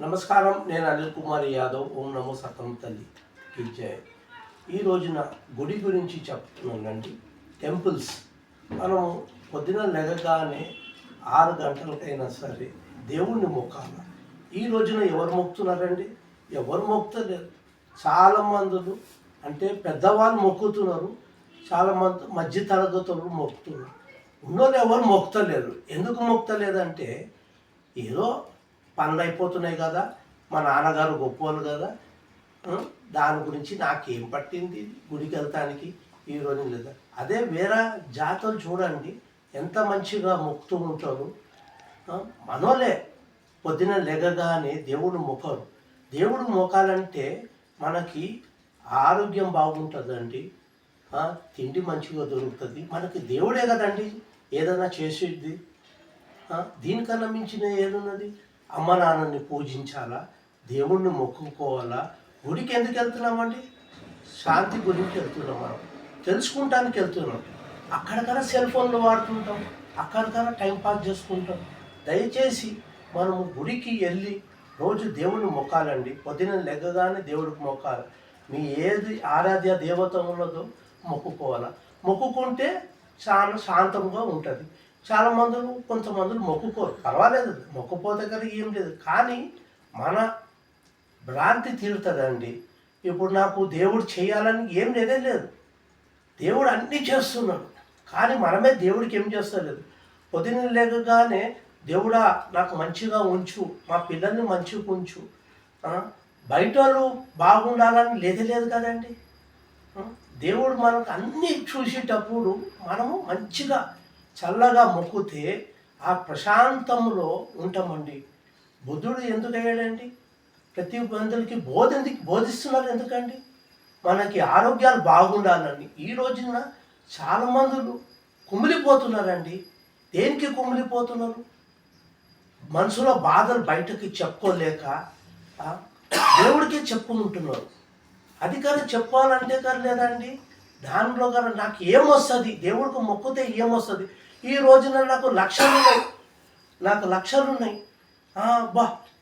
నమస్కారం. నేను అనిల్ కుమార్ యాదవ్. ఓం నమో సతం తల్లి కి జై. ఈ రోజున గుడి గురించి చెప్తున్నానండి. టెంపుల్స్ మనం పొద్దున లెగగానే 6 గంటలకైనా సరే దేవుణ్ణి మొక్కాలి. ఈ రోజున ఎవరు మొక్కుతున్నారండి? ఎవరు మొక్కుతలేరు. చాలామందులు అంటే పెద్దవాళ్ళు మొక్కుతున్నారు, చాలామంది మధ్య తరగతులు మొక్కుతున్నారు. ఉన్నోళ్ళు ఎవరు మొక్కుతలేరు. ఎందుకు మొక్కుతలేదంటే ఏదో పనులు అయిపోతున్నాయి కదా, మా నాన్నగారు గొప్పవాళ్ళు కదా, దాని గురించి నాకేం పట్టింది గుడికి వెళ్తానికి ఈ రోజు లేదా. అదే వేరే జాతలు చూడండి ఎంత మంచిగా మొక్కుతూ ఉంటారు. మనోలే పొద్దున లెగగానే దేవుడు మొక్కరు. దేవుడు మొక్కాలంటే మనకి ఆరోగ్యం బాగుంటుందండి, తిండి మంచిగా దొరుకుతుంది. మనకి దేవుడే కదండి ఏదైనా చేసేది. దీనికన్నా మించిన ఏదున్నది? అమ్మ నాన్నని పూజించాలా, దేవుణ్ణి మొక్కుకోవాలా. గుడికి ఎందుకు వెళ్తున్నామండి? శాంతి గురించి వెళ్తున్నాం, మనం తెలుసుకుంటానికి వెళ్తున్నాం. అక్కడికన్నా సెల్ ఫోన్లు వాడుతుంటాం, అక్కడికన్నా టైంపాస్ చేసుకుంటాం. దయచేసి మనము గుడికి వెళ్ళి రోజు దేవుణ్ణి మొక్కాలండి. పొద్దున లెగ్గగానే దేవుడికి మొక్కాలి. మీ ఏది ఆరాధ్య దేవత ఉన్నదో మొక్కుకోవాలా. మొక్కుకుంటే చాలా శాంతంగా ఉంటుంది. కొంతమందులు మొక్కుకోరు, పర్వాలేదు, మొక్కపోతే కదా ఏం లేదు. కానీ మన భ్రాంతి తీరుతుందండి. ఇప్పుడు నాకు దేవుడు చేయాలని ఏం లేదు. దేవుడు అన్నీ చేస్తున్నాడు, కానీ మనమే దేవుడికి ఏం చేస్తలేదు. పొద్దున్న లేకగానే దేవుడా నాకు మంచిగా ఉంచు, మా పిల్లల్ని మంచిగా ఉంచు, బయట వాళ్ళు బాగుండాలని లేదు కదండి. దేవుడు మనకు అన్నీ చూసేటప్పుడు మనము మంచిగా చల్లగా మొక్కితే ఆ ప్రశాంతంలో ఉంటామండి. బుద్ధుడు ఎందుకు అయ్యాడండి? ప్రతి మందికి బోధిస్తున్నారు ఎందుకండి? మనకి ఆరోగ్యాలు బాగుండాలని. ఈ రోజున చాలామందులు కుమిలిపోతున్నారండి. దేనికి కుమిలిపోతున్నారు? మనసులో బాధలు బయటకి చెప్పుకోలేక దేవుడికే చెప్పుకుంటున్నారు. అది కానీ చెప్పాలంటే కానీ లేదండి. దానిలో కానీ నాకు ఏమొస్తుంది, దేవుడికి మొక్కితే ఏమొస్తుంది? ఈ రోజున నాకు లక్షలు ఉన్నాయి,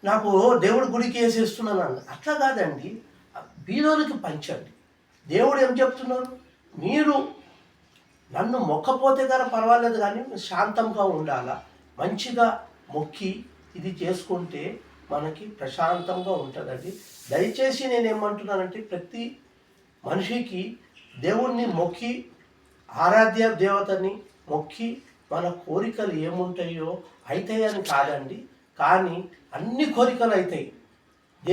నాకు దేవుడి గుడికి వేసేస్తున్నాను అన్న. అట్లా కాదండి, బీదోళ్ళకి పంచండి. దేవుడు ఏం చెప్తున్నారు? మీరు నన్ను మొక్కపోతే కానీ పర్వాలేదు, కానీ శాంతంగా ఉండాలా, మంచిగా మొక్కి ఇది చేసుకుంటే మనకి ప్రశాంతంగా ఉంటుందండి. దయచేసి నేనేమంటున్నానంటే ప్రతి మనిషికి దేవుణ్ణి మొక్కి, ఆరాధ్య దేవతని మొక్కి మన కోరికలు ఏముంటాయో అవుతాయని కాదండి, కానీ అన్ని కోరికలు అవుతాయి.